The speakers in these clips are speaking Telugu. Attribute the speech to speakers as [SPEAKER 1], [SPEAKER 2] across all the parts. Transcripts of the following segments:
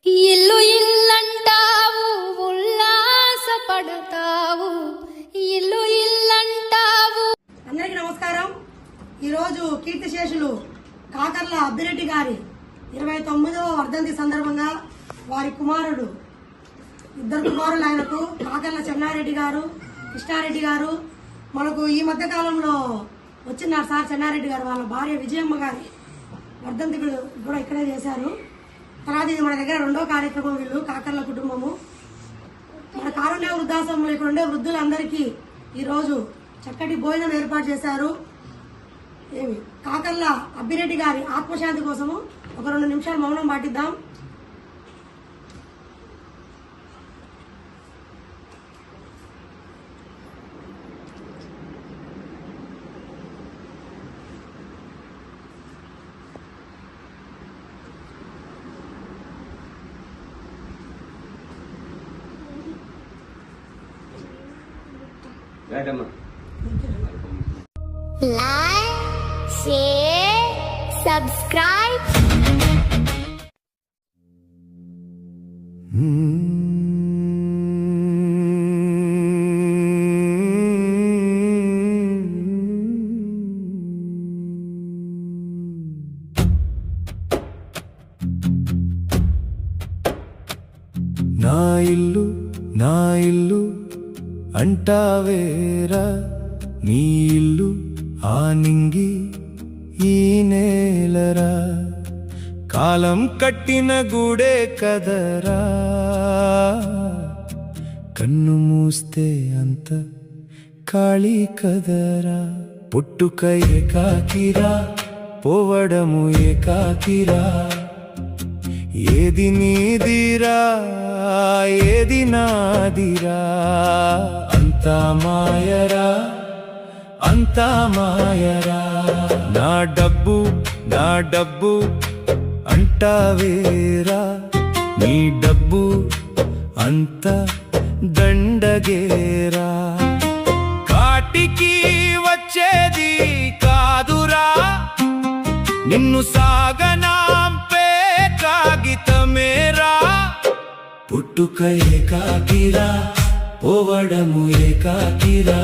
[SPEAKER 1] ఇల్లు ఇల్లంటావు ఉల్లాసపడతావు, ఇల్లు ఇల్లంటావు.
[SPEAKER 2] అందరికీ నమస్కారం. ఈరోజు కీర్తిశేషులు కాకర్ల అబ్బిరెడ్డి గారి 29వ వర్ధంతి సందర్భంగా వారి కుమారుడు, ఇద్దరు కుమారులు ఆయనకు, కాకర్ల చెన్నారెడ్డి గారు, కృష్ణారెడ్డి గారు, మనకు ఈ మధ్య కాలంలో వచ్చినారు సార్ చెన్నారెడ్డి గారు, వాళ్ళ భార్య విజయమ్మ గారి వర్ధంతి కూడా ఇక్కడే చేశారు. తర్వాత ఇది మన దగ్గర రెండో కార్యక్రమం. వీళ్ళు కాకర్ల కుటుంబము మన కారుణ్య వృద్ధాశ్రమంలో ఇక్కడ ఉండే వృద్ధులందరికీ ఈరోజు చక్కటి భోజనం ఏర్పాటు చేశారు. కాకర్ల అబ్బిరెడ్డి గారి ఆత్మశాంతి కోసము ఒక 2 నిమిషాలు మౌనం పాటిద్దాం.
[SPEAKER 1] Like, share, subscribe.
[SPEAKER 3] నా ఇల్లు అంటావేరా, నీ ఇల్లు ఆనింగి ఈ నేలరా, కాలం కట్టిన గూడే కదరా, కన్ను మూస్తే అంత ఖాళీ కదరా, పుట్టుక ఏకాకిరా, పోవడము ఏకాకిరా, ఏది నీదిరా ఏది నాదిరా, అంతా మాయరా అంతా మాయరా, నా డబ్బు అంటావేరా, నీ డబ్బు అంత దండగేరా, కాటికి వచ్చేది కాదురా, నిన్ను సాగనాంపే కాగితమేరా, పుట్టుక ఏకాకిరా, పోవడము ఏకాకిరా,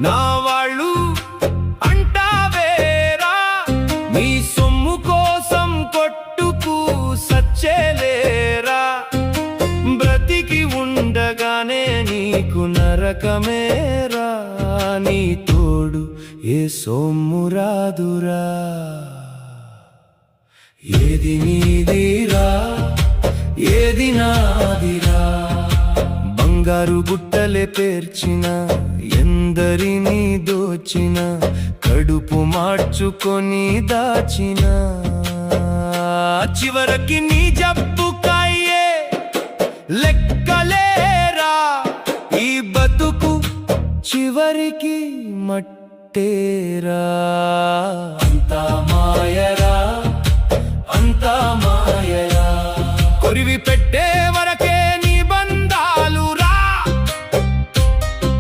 [SPEAKER 3] నా వాళ్ళు అంటావేరా, నీ సొమ్ము కోసం కొట్టుకు సచ్చేలేరా, బ్రతికి ఉండగానే నీకు నరకమేరా, నీ తోడు ఏ సొమ్ము రాదురా, ఏది నీదిరా ఏది నాదిరా, బంగారు గుట్టలే పేర్చిన ఎందరిని దోచిన, కడుపు మార్చుకొని దాచిన, చివరికి నీ జబ్బుకాయే లెక్కలేరా, ఈ బతుకు చివరికి మట్టేరా, అంతా మాయరా అంతా మాయరా, కొరివి పెట్టే వరకే నిబంధాలురా,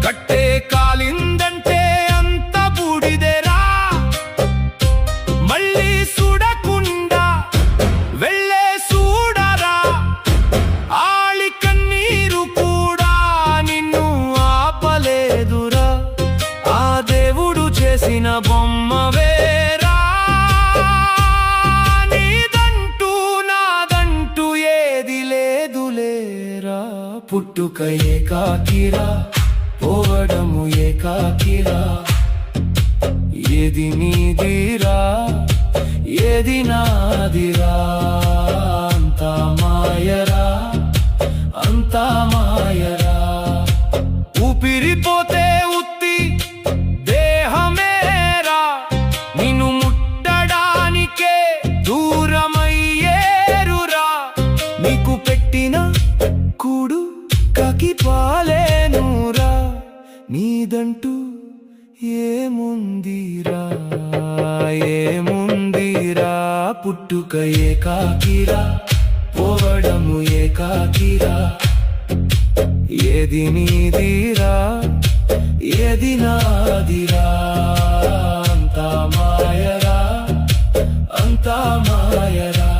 [SPEAKER 3] కట్టే కాలిందంటే అంత బూడిదెరా, మళ్ళీ చూడకుండా వెళ్ళే చూడరా, ఆళి కన్నీరు కూడా నిన్ను ఆపలేదురా, ఆ దేవుడు చేసిన బొమ్మవేరా, నీదంటూ నాదంటూ ఏది లేదులేరా, పుట్టుక ఏకాకిరా, పోవడము ఏకాకిరా, ఏది నీదిరా ఏది నాదిరా, అంతా మాయరా అంతా మాయరా, ఊపిరిపోతే ఉత్తి దేహమేరా, నిన్ను ముట్టడానికే దూరమయ్యేరురా, నీకు పెట్టిన కూడు కాకి పాలేనురా, నీదంటూ ఏముందిరా ఏముందిరా, పుట్టుక ఏకాకిరా, పోవడము ఏకాకిరా, ఏది నీదిరా ఏది నాదిరా అంతా మాయరా అంతా మాయరా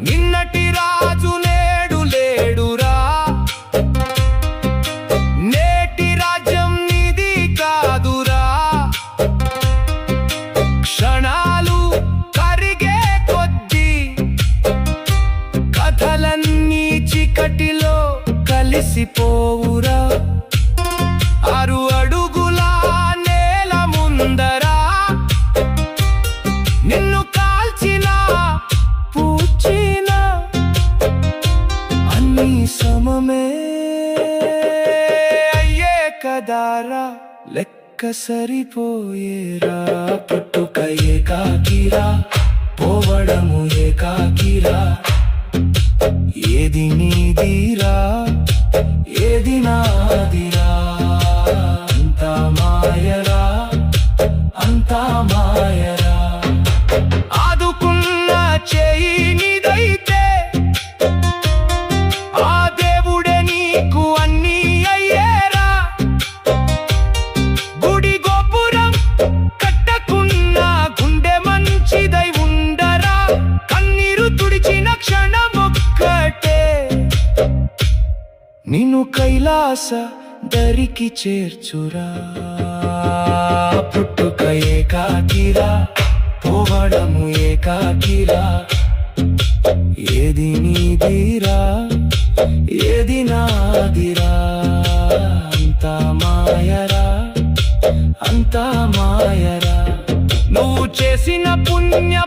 [SPEAKER 3] నిన్నటి రాజు నేడు లేడురా నేటి రాజ్యం నీది కాదురా క్షణాలు కరిగే కొద్దీ కథలన్నీ చీకటిలో కలిసిపోవురా 6 అడుగుల నేల ముందరా నిన్ను కాల్చిన పూచిన అన్ని సమమే అయ్యే కదారా లెక్క సరిపోయేరా పుట్టుక ఏకాకిరా పోవడము ఏకాకిరా ఏది నీదిరా ఏది నాదిరా అంతా మాయరా అంతా మాయరా ఆదుకున్న చేయి నీదైతే ఆ దేవుడే నీకు అన్నీ అయ్యేరా గుడి గోపురం కట్టకున్న గుండె మంచిదై ఉండరా కన్నీరు తుడిచిన క్షణమొక్కటే నిన్ను కైలాస దరికి చేర్చురా పుట్టుక ఏకాకిరా పోవడము ఏకాకిరా ఏది నీదిరా ఏది నాదిరా అంతా మాయరా అంతా మాయరా నువ్వు చేసిన పుణ్య